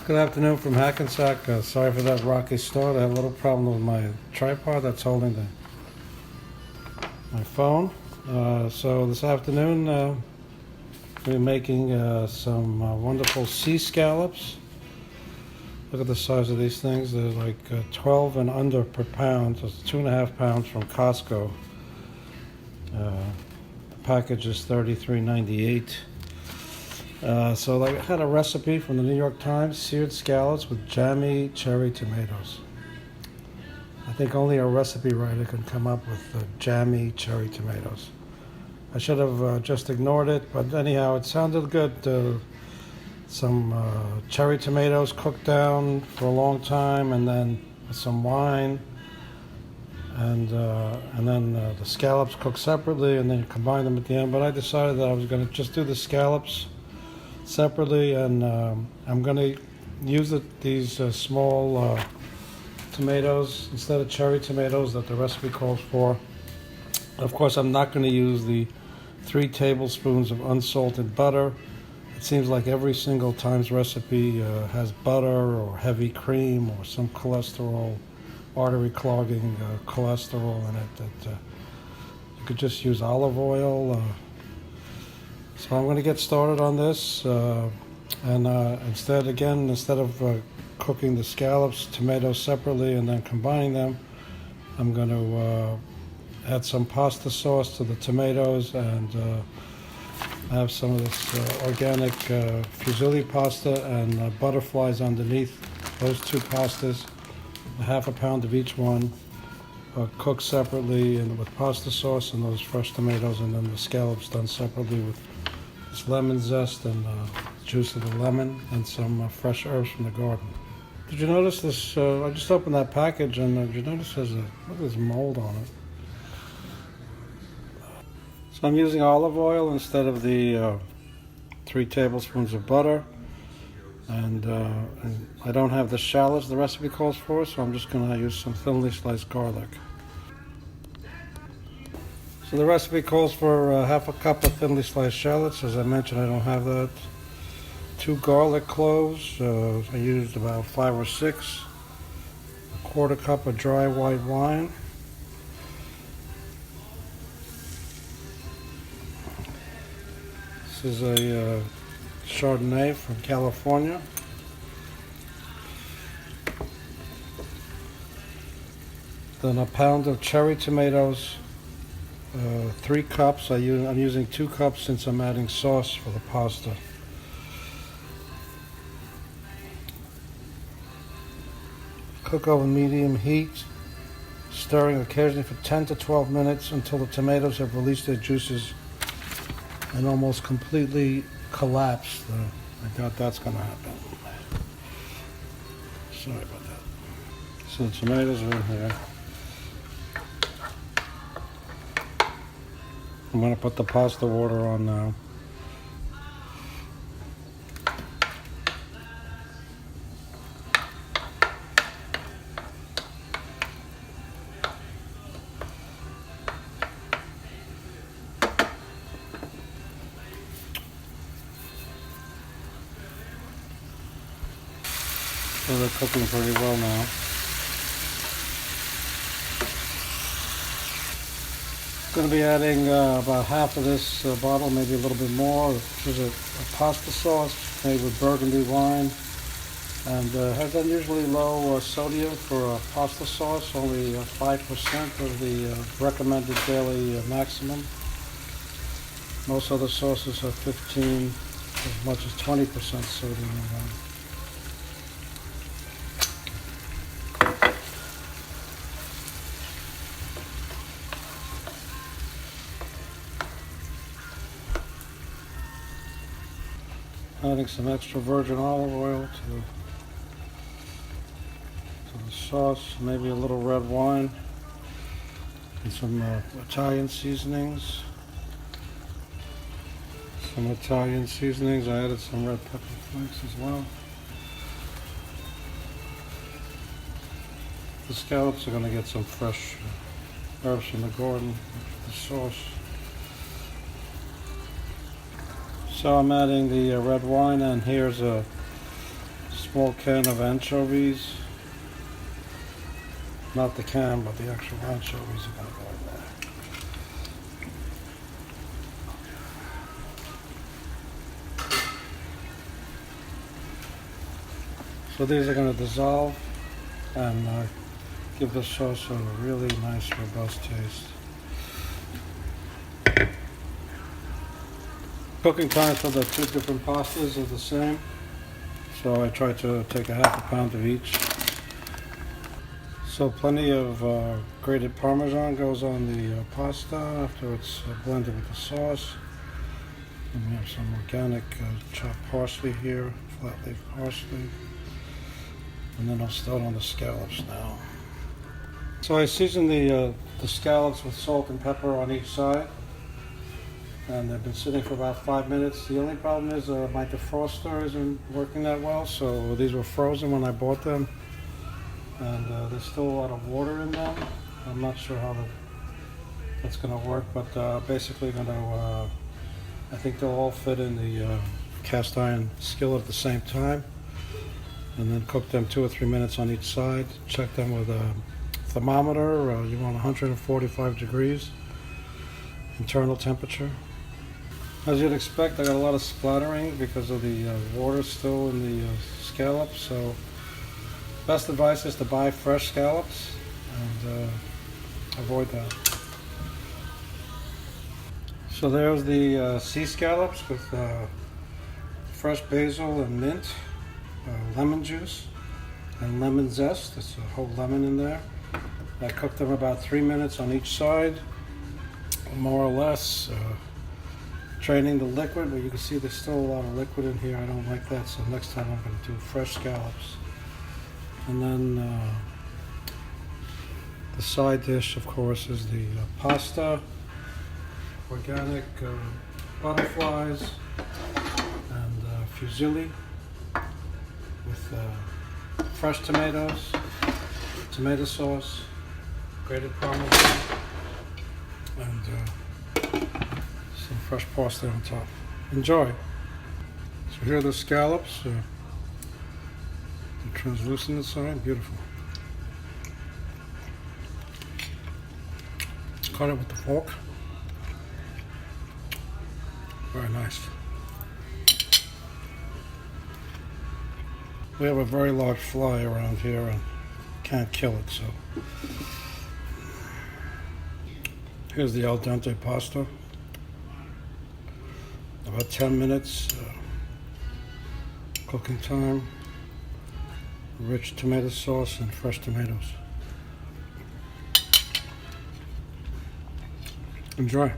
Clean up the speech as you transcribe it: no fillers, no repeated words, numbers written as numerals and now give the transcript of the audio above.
Good afternoon from Hackensack. Sorry for that rocky start. I have a little problem with my tripod that's holding my phone. So this afternoon we're making some wonderful sea scallops. Look at the size of these things. They're like 12 and under per pound. So it's 2.5 pounds from Costco. The package is $33.98. So I had a recipe from the New York Times, seared scallops with jammy cherry tomatoes. I think only a recipe writer can come up with jammy cherry tomatoes. I should have just ignored it, but anyhow, it sounded good. Some cherry tomatoes cooked down for a long time, and then some wine, and then the scallops cooked separately, and then combine them at the end. But I decided that I was going to just do the scallops separately, and I'm going to use these small tomatoes instead of cherry tomatoes that the recipe calls for. Of course, I'm not going to use the 3 tablespoons of unsalted butter. It seems like every single Times recipe has butter or heavy cream or some cholesterol, artery clogging cholesterol in it. That you could just use olive oil. So I'm going to get started on this, and instead of cooking the scallops, tomatoes separately, and then combining them, I'm going to add some pasta sauce to the tomatoes, and I have some of this organic fusilli pasta and butterflies underneath. Those 2 pastas, 1/2 pound of each one, cooked separately and with pasta sauce and those fresh tomatoes, and then the scallops done separately with this lemon zest and juice of the lemon and some fresh herbs from the garden. Did you notice this? I just opened that package, and did you notice look at this mold on it? So I'm using olive oil instead of the 3 tablespoons of butter, and I don't have the shallots the recipe calls for, so I'm just going to use some thinly sliced garlic. So the recipe calls for 1/2 cup of thinly sliced shallots. As I mentioned, I don't have that. 2 garlic cloves. I used about 5 or 6. 1/4 cup of dry white wine. This is a Chardonnay from California. Then a pound of cherry tomatoes. 3 cups. I'm using 2 cups since I'm adding sauce for the pasta. Cook over medium heat, stirring occasionally for 10 to 12 minutes until the tomatoes have released their juices and almost completely collapsed. I doubt that's going to happen. Sorry about that. So the tomatoes are in here. I'm going to put the pasta water on now. So they're cooking pretty well now. Going to be adding about half of this bottle, maybe a little bit more. This is a pasta sauce made with burgundy wine, and has unusually low sodium for a pasta sauce, only 5% of the recommended daily maximum. Most other sauces have 15, as much as 20% sodium in them. Adding some extra virgin olive oil to the sauce, maybe a little red wine, and some Italian seasonings. I added some red pepper flakes as well. The scallops are going to get some fresh herbs from the garden with the sauce. So I'm adding the red wine, and here's a small can of anchovies. Not the can, but the actual anchovies are going to go in there. So these are going to dissolve and give the sauce a really nice, robust taste. Cooking time for the two different pastas is the same, so I try to take a half a pound of each. So plenty of grated Parmesan goes on the pasta after it's blended with the sauce. And we have some organic chopped parsley here, flat leaf parsley. And then I'll start on the scallops now. So I season the scallops with salt and pepper on each side. And they've been sitting for about 5 minutes. The only problem is my defroster isn't working that well, so these were frozen when I bought them. And there's still a lot of water in them. I'm not sure how that's going to work, but basically I think they'll all fit in the cast iron skillet at the same time. And then cook them 2 or 3 minutes on each side. Check them with a thermometer. You want 145 degrees internal temperature. As you'd expect, I got a lot of splattering because of the water still in the scallops. So best advice is to buy fresh scallops and avoid that. So there's the sea scallops with fresh basil and mint, lemon juice, and lemon zest. There's a whole lemon in there. I cooked them about 3 minutes on each side, more or less. Draining the liquid, but you can see there's still a lot of liquid in here. I don't like that, so next time I'm going to do fresh scallops. And then the side dish, of course, is the pasta, organic butterflies, and fusilli with fresh tomatoes, tomato sauce, grated Parmesan, and some fresh parsley on top. Enjoy. So here are the scallops. They're translucent inside, beautiful. Cut it with the fork. Very nice. We have a very large fly around here and can't kill it, so. Here's the al dente pasta. About 10 minutes cooking time. Rich tomato sauce and fresh tomatoes. Enjoy.